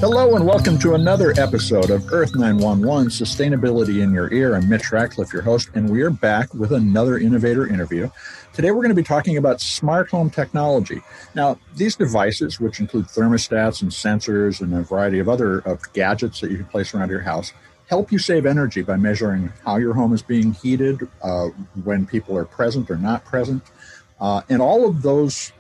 Hello and welcome to another episode of Earth911 Sustainability in Your Ear. I'm Mitch Ratcliffe, your host, and we are back with another innovator interview. Today we're going to be talking about smart home technology. Now, these devices, which include thermostats and sensors and a variety of other gadgets that you can place around your house, help you save energy by measuring how your home is being heated, when people are present or not present, and all of those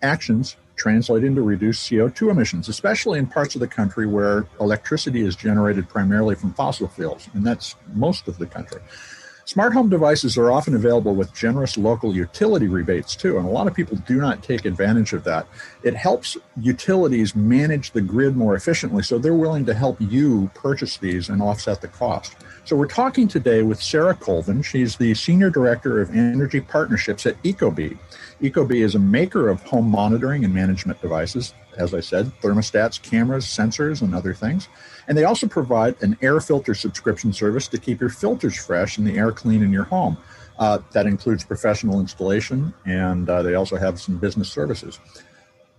actions translate into reduced CO2 emissions, especially in parts of the country where electricity is generated primarily from fossil fuels, and that's most of the country. Smart home devices are often available with generous local utility rebates too, and a lot of people do not take advantage of that. It helps utilities manage the grid more efficiently, so they're willing to help you purchase these and offset the cost. So we're talking today with Sarah Colvin. She's the Senior Director of Energy Partnerships at Ecobee. Ecobee is a maker of home monitoring and management devices, as I said, thermostats, cameras, sensors, and other things. And they also provide an air filter subscription service to keep your filters fresh and the air clean in your home. That includes professional installation, and they also have some business services.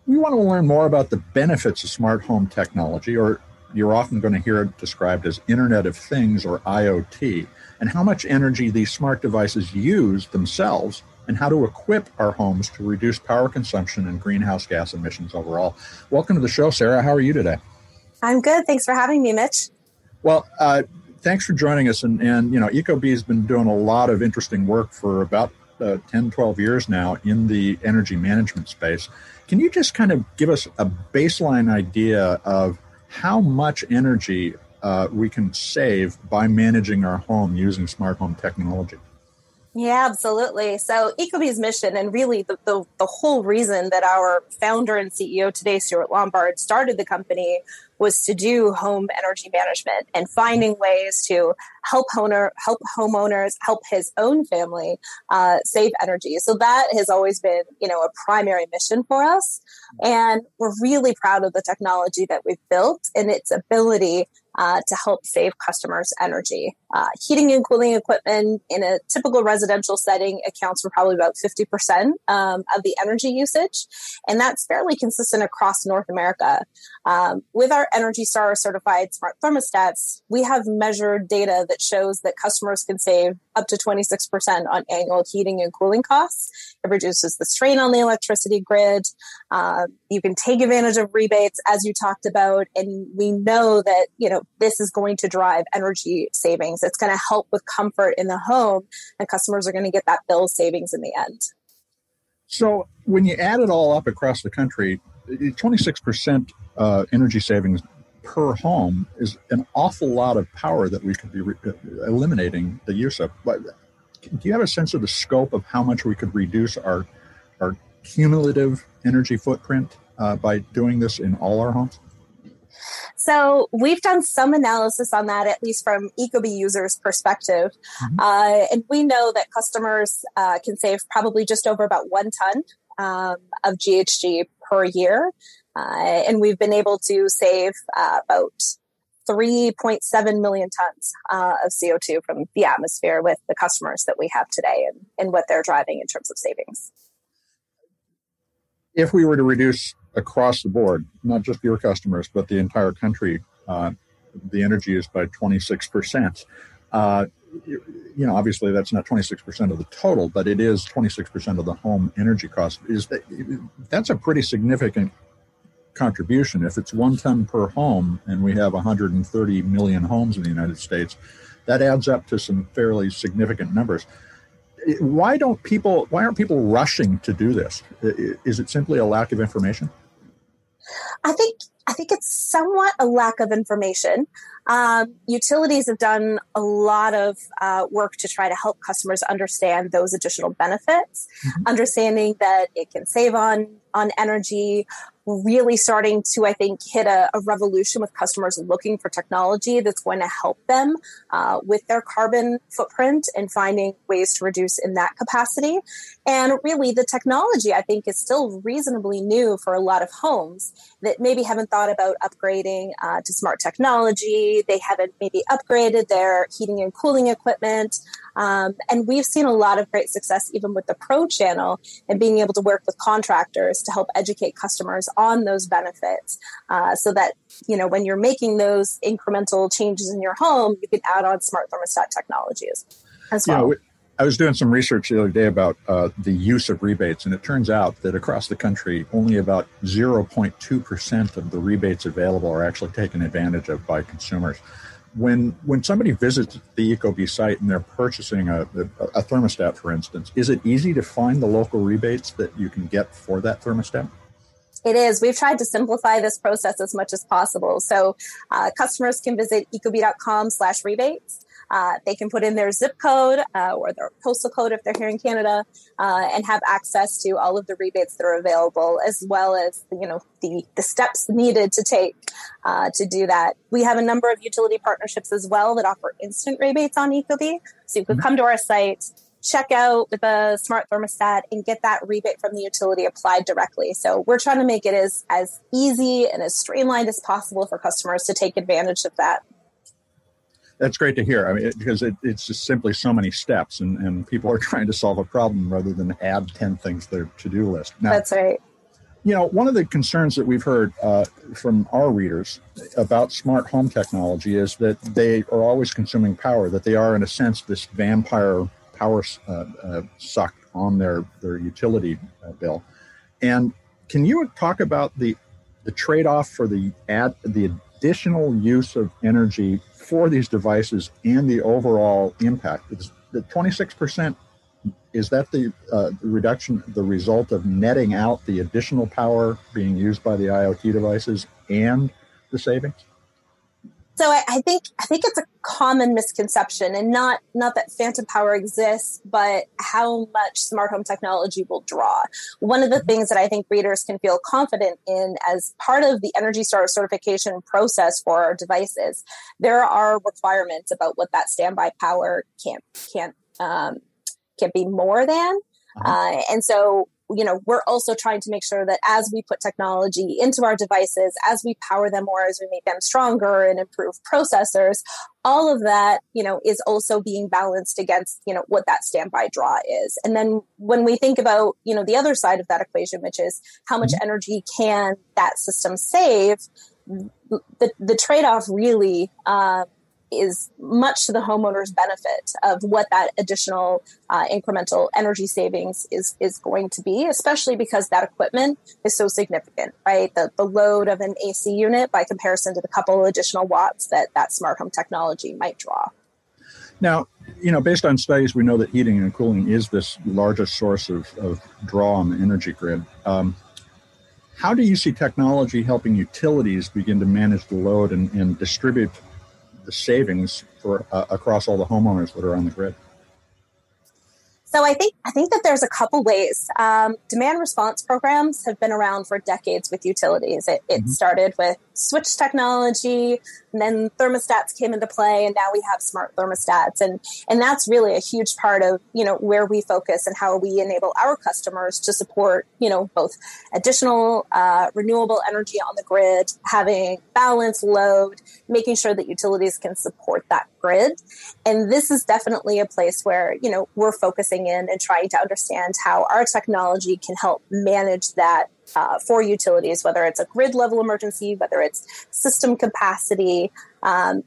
We want to learn more about the benefits of smart home technology, or you're often going to hear it described as Internet of Things, or IoT, and how much energy these smart devices use themselves, and how to equip our homes to reduce power consumption and greenhouse gas emissions overall. Welcome to the show, Sarah. How are you today? I'm good. Thanks for having me, Mitch. Well, thanks for joining us. And you know, Ecobee has been doing a lot of interesting work for about 10, 12 years now in the energy management space. Can you just kind of give us a baseline idea of how much energy we can save by managing our home using smart home technology? Yeah, absolutely. So Ecobees' mission, and really the whole reason that our founder and CEO today, Stuart Lombard, started the company, was to do home energy management and finding ways to help homeowners, help his own family save energy. So that has always been, a primary mission for us. And we're really proud of the technology that we've built and its ability to help save customers energy. Heating and cooling equipment in a typical residential setting accounts for probably about 50% of the energy usage. And that's fairly consistent across North America. With our Energy Star certified smart thermostats, we have measured data that shows that customers can save up to 26% on annual heating and cooling costs. It reduces the strain on the electricity grid. You can take advantage of rebates, as you talked about, and we know that, this is going to drive energy savings. It's going to help with comfort in the home, and customers are going to get that bill savings in the end. So when you add it all up across the country, 26% energy savings per home is an awful lot of power that we could be eliminating the use of. But do you have a sense of the scope of how much we could reduce our cumulative energy footprint by doing this in all our homes? So we've done some analysis on that, at least from Ecobee users' perspective. Mm-hmm. And we know that customers can save probably just over about 1 ton of GHG per year. And we've been able to save about 3.7 million tons of CO2 from the atmosphere with the customers that we have today and what they're driving in terms of savings. If we were to reduce across the board, not just your customers, but the entire country, the energy use by 26%, obviously that's not 26% of the total, but it is 26% of the home energy cost. That's a pretty significant contribution. If it's 1 ton per home and we have 130 million homes in the United States, that adds up to some fairly significant numbers. Why aren't people rushing to do this? Is it simply a lack of information? I think it's somewhat a lack of information. Utilities have done a lot of work to try to help customers understand those additional benefits, understanding that it can save on energy, really starting to, I think, hit a revolution with customers looking for technology that's going to help them with their carbon footprint and finding ways to reduce in that capacity. And really, the technology, I think, is still reasonably new for a lot of homes that maybe haven't thought about upgrading to smart technology. They haven't maybe upgraded their heating and cooling equipment. And we've seen a lot of great success even with the pro channel and being able to work with contractors to help educate customers on those benefits so that, when you're making those incremental changes in your home, you can add on smart thermostat technologies as well. I was doing some research the other day about the use of rebates, and it turns out that across the country, only about 0.2% of the rebates available are actually taken advantage of by consumers. When somebody visits the Ecobee site and they're purchasing a thermostat, for instance, is it easy to find the local rebates that you can get for that thermostat? It is. We've tried to simplify this process as much as possible. So customers can visit ecobee.com/rebates. They can put in their zip code or their postal code if they're here in Canada and have access to all of the rebates that are available, as well as the steps needed to take to do that. We have a number of utility partnerships as well that offer instant rebates on Ecobee. So you can come to our site, check out with a smart thermostat, and get that rebate from the utility applied directly. So we're trying to make it as easy and as streamlined as possible for customers to take advantage of that. That's great to hear. I mean, because it's just simply so many steps, and people are trying to solve a problem rather than add 10 things to their to-do list. Now, that's right. One of the concerns that we've heard from our readers about smart home technology is that they are always consuming power, that they are, in a sense, this vampire power suck on their utility bill. And can you talk about the trade-off for the additional use of energy for these devices and the overall impact? The 26%, is that the reduction, the result of netting out the additional power being used by the IoT devices and the savings? So I think it's a common misconception, and not that phantom power exists, but how much smart home technology will draw. One of the things that I think readers can feel confident in as part of the Energy Star certification process for our devices, there are requirements about what that standby power can't be more than. And so, we're also trying to make sure that as we put technology into our devices, as we power them more, as we make them stronger and improve processors, all of that, is also being balanced against, what that standby draw is. And then when we think about, the other side of that equation, which is how much energy can that system save, the trade-off really is much to the homeowner's benefit of what that additional incremental energy savings is going to be, especially because that equipment is so significant, right? The load of an AC unit by comparison to the couple additional watts that smart home technology might draw. Now, based on studies, we know that heating and cooling is this largest source of draw on the energy grid. How do you see technology helping utilities begin to manage the load and distribute the savings for across all the homeowners that are on the grid? So I think that there's a couple ways. Demand response programs have been around for decades with utilities. It started with switch technology, and then thermostats came into play, and now we have smart thermostats. And that's really a huge part of, where we focus and how we enable our customers to support, both additional renewable energy on the grid, having balanced load, making sure that utilities can support that grid. And this is definitely a place where, we're focusing in and trying to understand how our technology can help manage that for utilities, whether it's a grid level emergency, whether it's system capacity.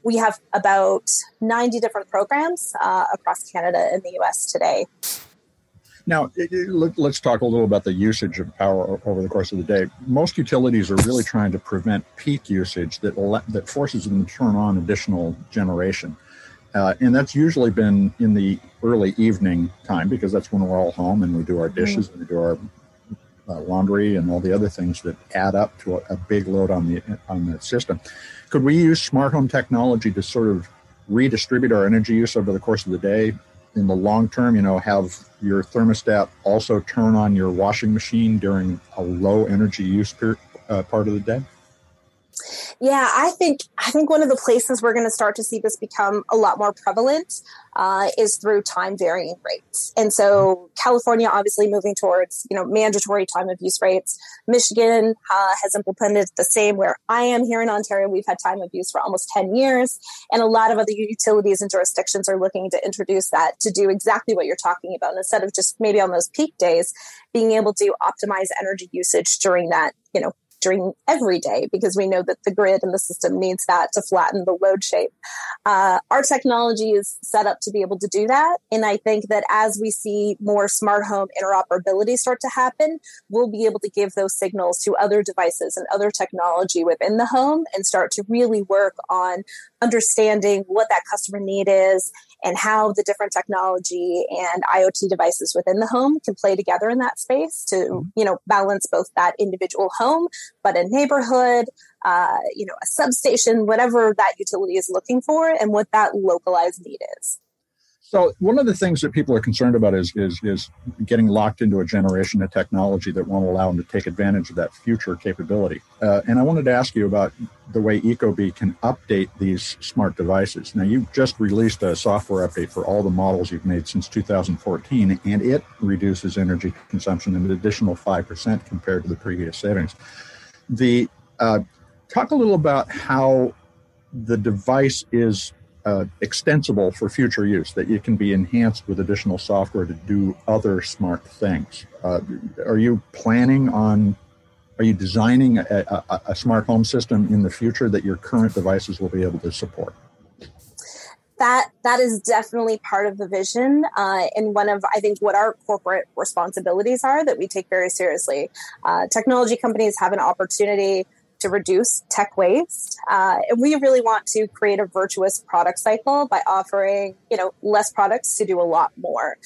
We have about 90 different programs across Canada and the US today. Now, let's talk a little about the usage of power over the course of the day. Most utilities are really trying to prevent peak usage that forces them to turn on additional generation. And that's usually been in the early evening time, because that's when we're all home and we do our dishes and we do our laundry and all the other things that add up to a big load on the system. Could we use smart home technology to sort of redistribute our energy use over the course of the day? In the long term, have your thermostat also turn on your washing machine during a low energy use part of the day? Yeah, I think one of the places we're going to start to see this become a lot more prevalent is through time varying rates. And so California obviously moving towards, mandatory time of use rates. Michigan has implemented the same. Where I am here in Ontario, we've had time of use for almost 10 years. And a lot of other utilities and jurisdictions are looking to introduce that to do exactly what you're talking about. And instead of just maybe on those peak days, being able to optimize energy usage during that, during every day, because we know that the grid and the system needs that to flatten the load shape. Our technology is set up to be able to do that. And I think that as we see more smart home interoperability start to happen, we'll be able to give those signals to other devices and other technology within the home and start to really work on understanding what that customer need is and how the different technology and IoT devices within the home can play together in that space to, balance both that individual home, but a neighborhood, a substation, whatever that utility is looking for and what that localized need is. So one of the things that people are concerned about is getting locked into a generation of technology that won't allow them to take advantage of that future capability. And I wanted to ask you about the way Ecobee can update these smart devices. Now, you've just released a software update for all the models you've made since 2014, and it reduces energy consumption an additional 5% compared to the previous savings. Talk a little about how the device is extensible for future use, that it can be enhanced with additional software to do other smart things. Are you designing a smart home system in the future that your current devices will be able to support? That is definitely part of the vision, and one of, I think, what our corporate responsibilities are that we take very seriously. Technology companies have an opportunity to reduce tech waste. And we really want to create a virtuous product cycle by offering, less products to do a lot more,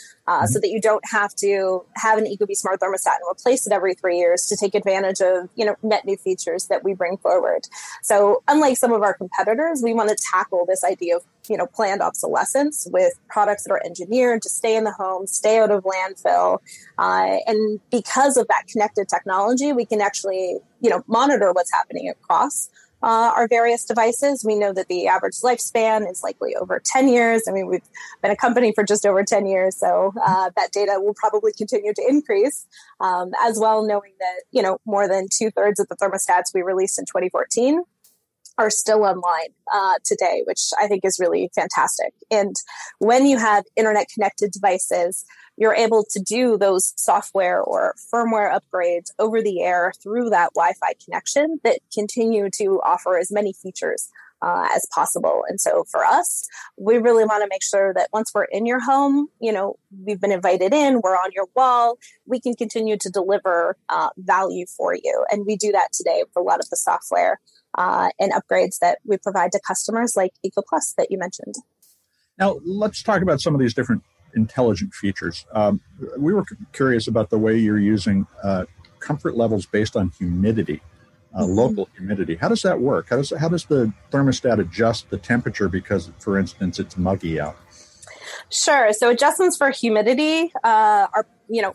so that you don't have to have an Ecobee smart thermostat and replace it every 3 years to take advantage of, net new features that we bring forward. So unlike some of our competitors, we want to tackle this idea of, planned obsolescence with products that are engineered to stay in the home, stay out of landfill. And because of that connected technology, we can actually, monitor what's happening across our various devices. We know that the average lifespan is likely over 10 years. I mean, we've been a company for just over 10 years, so that data will probably continue to increase, as well, knowing that, more than 2/3 of the thermostats we released in 2014 are still online today, which I think is really fantastic. And when you have internet connected devices, you're able to do those software or firmware upgrades over the air through that Wi-Fi connection that continue to offer as many features as possible. And so for us, we really want to make sure that once we're in your home, we've been invited in, we're on your wall, we can continue to deliver value for you. And we do that today with a lot of the software and upgrades that we provide to customers like EcoPlus that you mentioned. Now, let's talk about some of these different intelligent features. We were curious about the way you're using comfort levels based on humidity, local humidity. How does that work? How does the thermostat adjust the temperature because, for instance, it's muggy out? Sure. So adjustments for humidity are,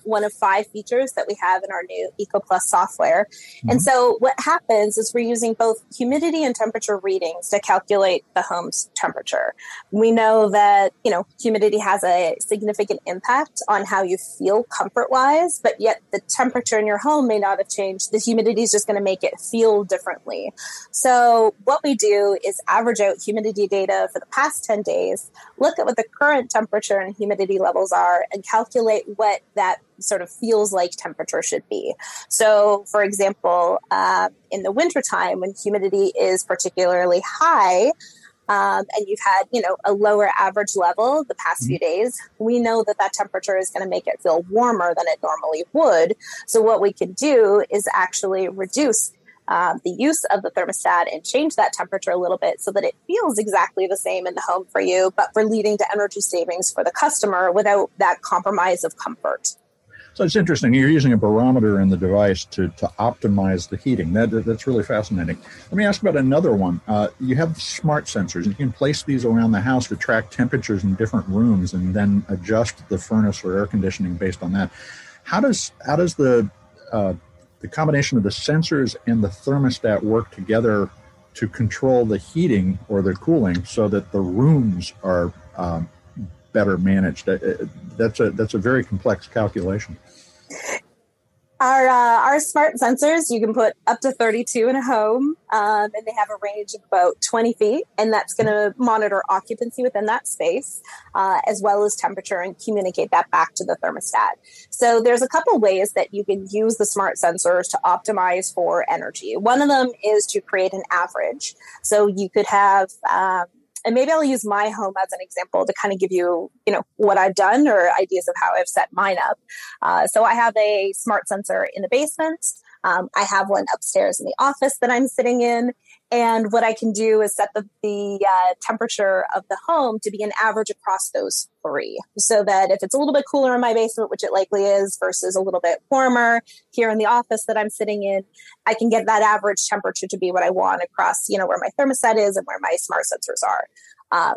one of 5 features that we have in our new EcoPlus software. Mm-hmm. And so what happens is we're using both humidity and temperature readings to calculate the home's temperature. We know that, humidity has a significant impact on how you feel comfort-wise, but yet the temperature in your home may not have changed. The humidity is just going to make it feel differently. So what we do is average out humidity data for the past 10 days, look at what the current temperature and humidity levels are, and calculate what that sort of feels like temperature should be. So, for example, in the wintertime, when humidity is particularly high, and you've had, a lower average level the past few days, we know that temperature is going to make it feel warmer than it normally would. So what we can do is actually reduce the use of the thermostat and change that temperature a little bit so that it feels exactly the same in the home for you, but for leading to energy savings for the customer without that compromise of comfort. So it's interesting. You're using a barometer in the device to optimize the heating. That's really fascinating. Let me ask about another one. You have smart sensors. You can place these around the house to track temperatures in different rooms and then adjust the furnace or air conditioning based on that. How does the combination of the sensors and the thermostat work together to control the heating or the cooling so that the rooms are better managed. That's a very complex calculation. Our smart sensors, you can put up to 32 in a home, and they have a range of about 20 feet, and that's going to monitor occupancy within that space, as well as temperature, and communicate that back to the thermostat. So there's a couple ways that you can use the smart sensors to optimize for energy. One of them is to create an average. So you could have and maybe I'll use my home as an example to kind of give you, what I've done or ideas of how I've set mine up. So I have a smart sensor in the basement. I have one upstairs in the office that I'm sitting in. And what I can do is set the temperature of the home to be an average across those three. So that if it's a little bit cooler in my basement, which it likely is, versus a little bit warmer here in the office that I'm sitting in, I can get that average temperature to be what I want across, where my thermostat is and where my smart sensors are.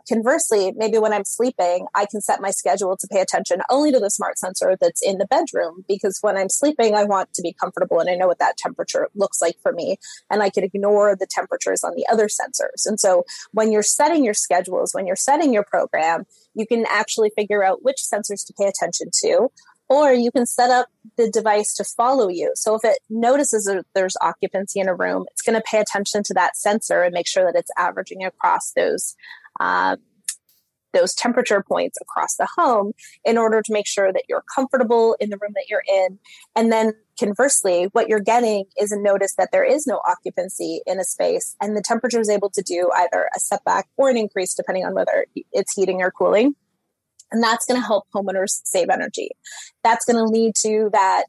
Conversely, maybe when I'm sleeping, I can set my schedule to pay attention only to the smart sensor that's in the bedroom, because when I'm sleeping, I want to be comfortable and I know what that temperature looks like for me. And I can ignore the temperatures on the other sensors. And so when you're setting your schedules, when you're setting your program, you can actually figure out which sensors to pay attention to, or you can set up the device to follow you. So if it notices that there's occupancy in a room, it's going to pay attention to that sensor and make sure that it's averaging across those temperature points across the home in order to make sure that you're comfortable in the room that you're in. And then conversely, what you're getting is a notice that there is no occupancy in a space, and the temperature is able to do either a setback or an increase depending on whether it's heating or cooling. And that's going to help homeowners save energy. That's going to lead to that,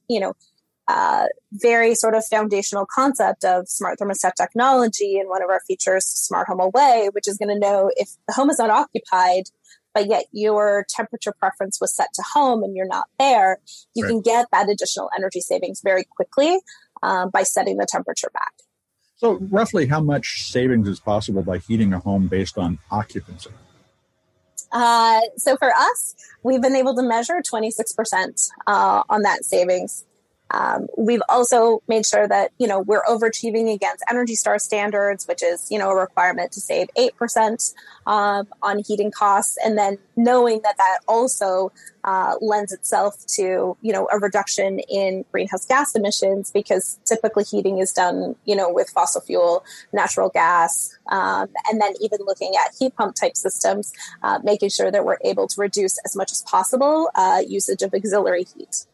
very sort of foundational concept of smart thermostat technology, and one of our features, Smart Home Away, which is going to know if the home is not occupied, but yet your temperature preference was set to home and you're not there, you can get that additional energy savings very quickly by setting the temperature back. So roughly how much savings is possible by heating a home based on occupancy? So for us, we've been able to measure 26% on that savings. We've also made sure that, we're overachieving against Energy Star standards, which is, a requirement to save 8% on heating costs. And then knowing that also lends itself to, a reduction in greenhouse gas emissions, because typically heating is done, with fossil fuel, natural gas, and then even looking at heat pump type systems, making sure that we're able to reduce as much as possible usage of auxiliary heat.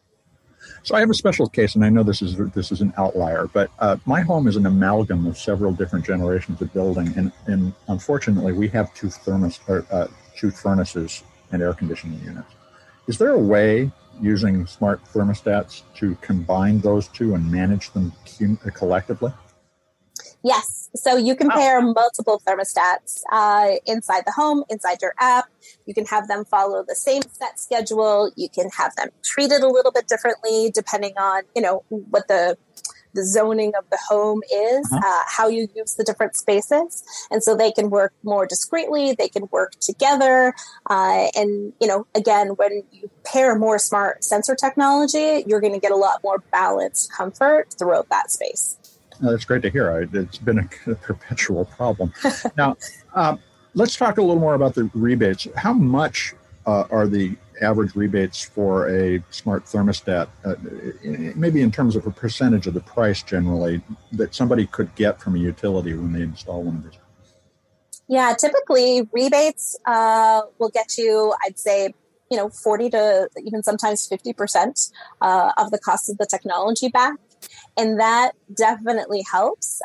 So I have a special case, and I know this is an outlier, but my home is an amalgam of several different generations of building, and unfortunately, we have two furnaces and air conditioning units. Is there a way, using smart thermostats, to combine those two and manage them collectively? Yes. So you can pair multiple thermostats inside the home, inside your app. You can have them follow the same set schedule. You can have them treated a little bit differently depending on, what the zoning of the home is, how you use the different spaces. And so they can work more discreetly. They can work together. And, again, when you pair more smart sensor technology, you're going to get a lot more balanced comfort throughout that space. That's great to hear. It's been a perpetual problem. Now, let's talk a little more about the rebates. How much are the average rebates for a smart thermostat, maybe in terms of a percentage of the price generally, that somebody could get from a utility when they install one of these? Yeah, typically rebates will get you, I'd say, 40 to even sometimes 50% of the cost of the technology back. And that definitely helps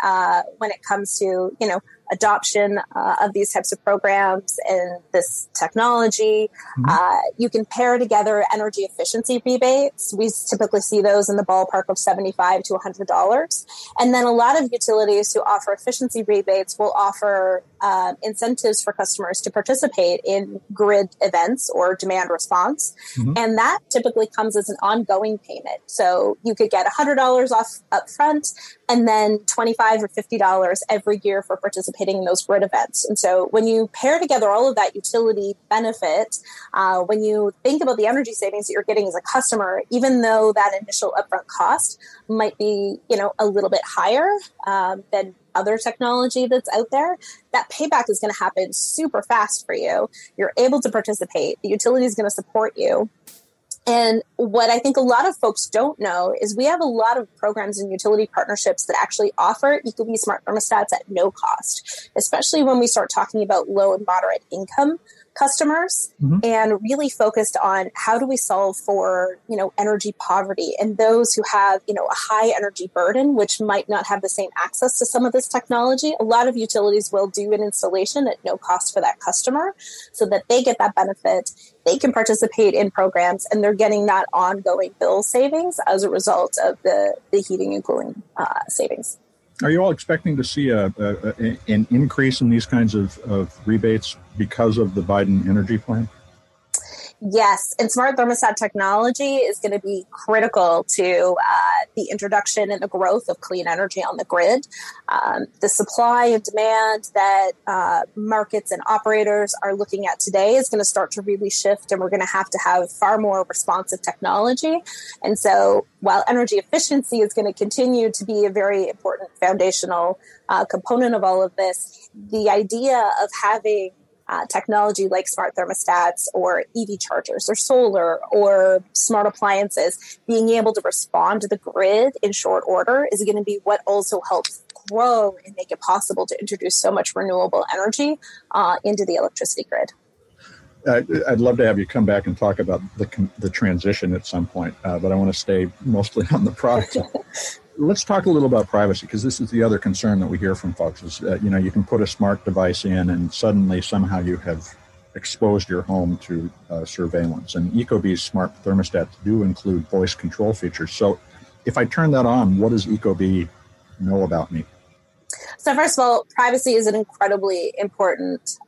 when it comes to, adoption of these types of programs and this technology. You can pair together energy efficiency rebates. We typically see those in the ballpark of $75 to $100. And then a lot of utilities who offer efficiency rebates will offer incentives for customers to participate in grid events or demand response. And that typically comes as an ongoing payment. So you could get $100 off up front and then $25 or $50 every year for participating in those grid events. And so when you pair together all of that utility benefit, when you think about the energy savings that you're getting as a customer, even though that initial upfront cost might be, a little bit higher than other technology that's out there, that payback is going to happen super fast for you. You're able to participate. The utility is going to support you. And what I think a lot of folks don't know is we have a lot of programs and utility partnerships that actually offer Ecobee smart thermostats at no cost, especially when we start talking about low and moderate income customers, and really focused on how do we solve for, energy poverty and those who have, a high energy burden, which might not have the same access to some of this technology. A lot of utilities will do an installation at no cost for that customer so that they get that benefit. They can participate in programs and they're getting that ongoing bill savings as a result of the heating and cooling savings. Are you all expecting to see an increase in these kinds of rebates because of the Biden energy plan? Yes, and smart thermostat technology is going to be critical to the introduction and the growth of clean energy on the grid. The supply and demand that markets and operators are looking at today is going to start to really shift, and we're going to have far more responsive technology. And so while energy efficiency is going to continue to be a very important foundational component of all of this, the idea of having technology like smart thermostats or EV chargers or solar or smart appliances being able to respond to the grid in short order is going to be what also helps grow and make it possible to introduce so much renewable energy into the electricity grid. I'd love to have you come back and talk about the transition at some point, but I want to stay mostly on the product. Let's talk a little about privacy, because this is the other concern that we hear from folks is, you can put a smart device in and suddenly somehow you have exposed your home to surveillance. And Ecobees smart thermostats do include voice control features. So if I turn that on, what does Ecobee know about me? So first of all, privacy is an incredibly important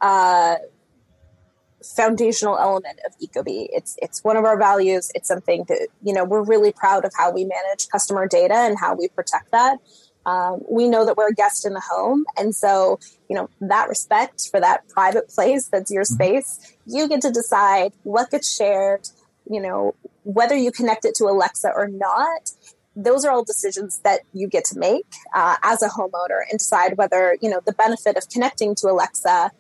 foundational element of Ecobee. It's one of our values. It's something that, we're really proud of how we manage customer data and how we protect that. We know that we're a guest in the home. And so, that respect for that private place, that's your space, you get to decide what gets shared, whether you connect it to Alexa or not. Those are all decisions that you get to make as a homeowner and decide whether, the benefit of connecting to Alexa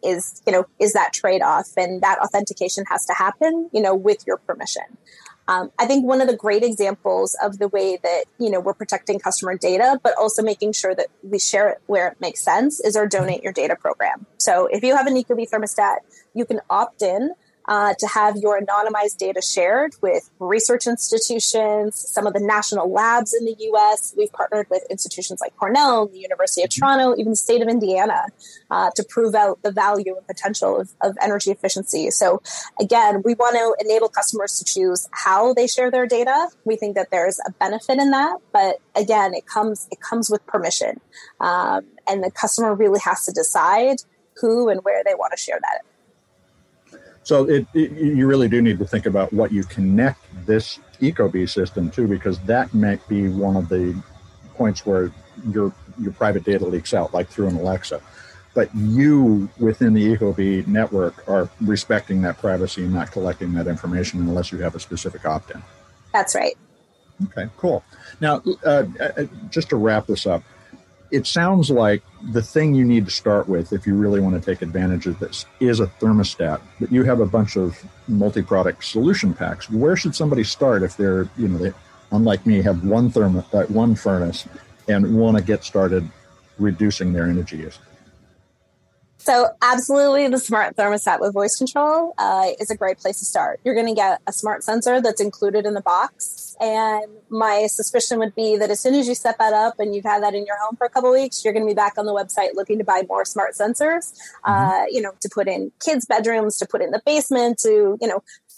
is that trade-off, and that authentication has to happen, with your permission. I think one of the great examples of the way that, we're protecting customer data, but also making sure that we share it where it makes sense is our Donate Your Data program. So if you have an Ecobee thermostat, you can opt in to have your anonymized data shared with research institutions, some of the national labs in the U.S. We've partnered with institutions like Cornell, the University of Toronto, even the state of Indiana, to prove out the value and potential of energy efficiency. So again, we want to enable customers to choose how they share their data. We think that there's a benefit in that, but again, it comes with permission. And the customer really has to decide who and where they want to share that. So you really do need to think about what you connect this Ecobee system to, because that might be one of the points where your private data leaks out, like through an Alexa. But you, within the Ecobee network, are respecting that privacy and not collecting that information unless you have a specific opt-in. That's right. Okay, cool. Now, just to wrap this up, it sounds like the thing you need to start with if you really want to take advantage of this is a thermostat, but you have a bunch of multi-product solution packs. Where should somebody start if they're, they, unlike me, have one furnace and want to get started reducing their energy use? So absolutely, the smart thermostat with voice control is a great place to start. You're going to get a smart sensor that's included in the box. And my suspicion would be that as soon as you set that up and you've had that in your home for a couple of weeks, you're going to be back on the website looking to buy more smart sensors, to put in kids' bedrooms, to put in the basement, to,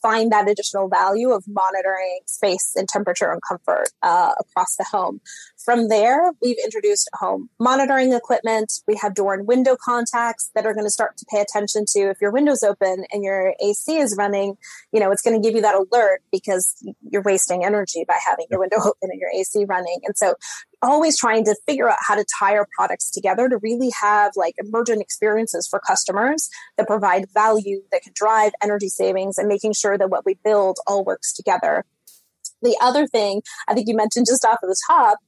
find that additional value of monitoring space and temperature and comfort across the home. From there, we've introduced home monitoring equipment. We have door and window contacts that are going to start to pay attention to if your window's open and your AC is running, it's going to give you that alert because you're wasting energy by having your window open and your AC running. And so always trying to figure out how to tie our products together to really have like emergent experiences for customers that provide value, that can drive energy savings, and making sure that what we build all works together. The other thing I think you mentioned just off of the top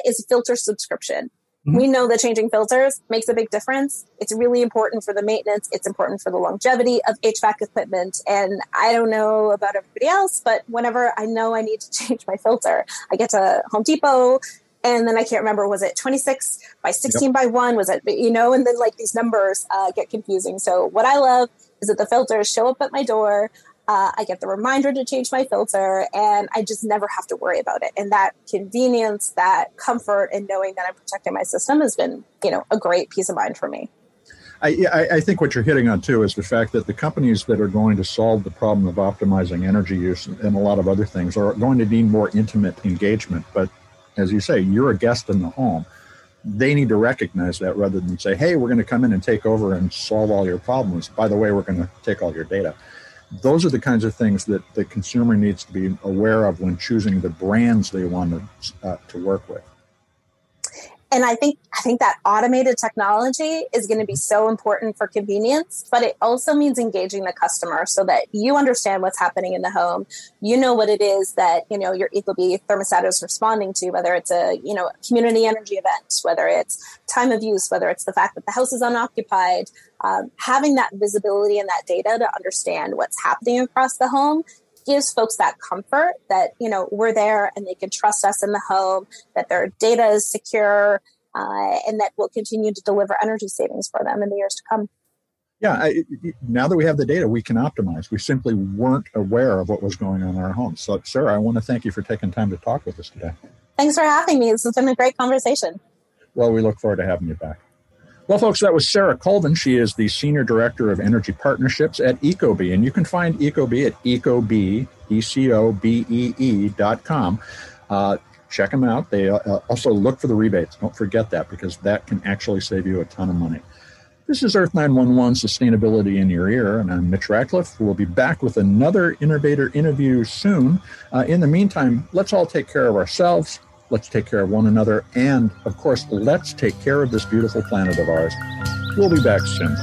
is filter subscription. We know that changing filters makes a big difference. It's really important for the maintenance. It's important for the longevity of HVAC equipment. And I don't know about everybody else, but whenever I know I need to change my filter, I get to Home Depot, and then I can't remember, was it 26 by 16 by 1? Was it, and then like these numbers get confusing. So what I love is that the filters show up at my door. I get the reminder to change my filter, and I just never have to worry about it. And that convenience, that comfort, and knowing that I'm protecting my system has been, a great peace of mind for me. I think what you're hitting on, too, is the fact that the companies that are going to solve the problem of optimizing energy use and a lot of other things are going to need more intimate engagement. But as you say, you're a guest in the home. They need to recognize that rather than say, hey, we're going to come in and take over and solve all your problems. By the way, we're going to take all your data. Those are the kinds of things that the consumer needs to be aware of when choosing the brands they want to work with. And I think that automated technology is going to be so important for convenience, but it also means engaging the customer so that you understand what's happening in the home. You know what it is that, your Ecobee thermostat is responding to, whether it's a, community energy event, whether it's time of use, whether it's the fact that the house is unoccupied. Having that visibility and that data to understand what's happening across the home gives folks that comfort that, we're there and they can trust us in the home, that their data is secure, and that we'll continue to deliver energy savings for them in the years to come. Yeah, now that we have the data, we can optimize. We simply weren't aware of what was going on in our homes. So, Sarah, I want to thank you for taking time to talk with us today. Thanks for having me. This has been a great conversation. Well, we look forward to having you back. Well, folks, that was Sarah Colvin. She is the Senior Director of Energy Partnerships at Ecobee, and you can find Ecobee at ecobee, ECOBEE.com. Check them out. They also look for the rebates. Don't forget that, because that can actually save you a ton of money. This is Earth911 Sustainability in Your Ear, and I'm Mitch Ratcliffe. We'll be back with another innovator interview soon. In the meantime, let's all take care of ourselves. Let's take care of one another. And, of course, let's take care of this beautiful planet of ours. We'll be back soon.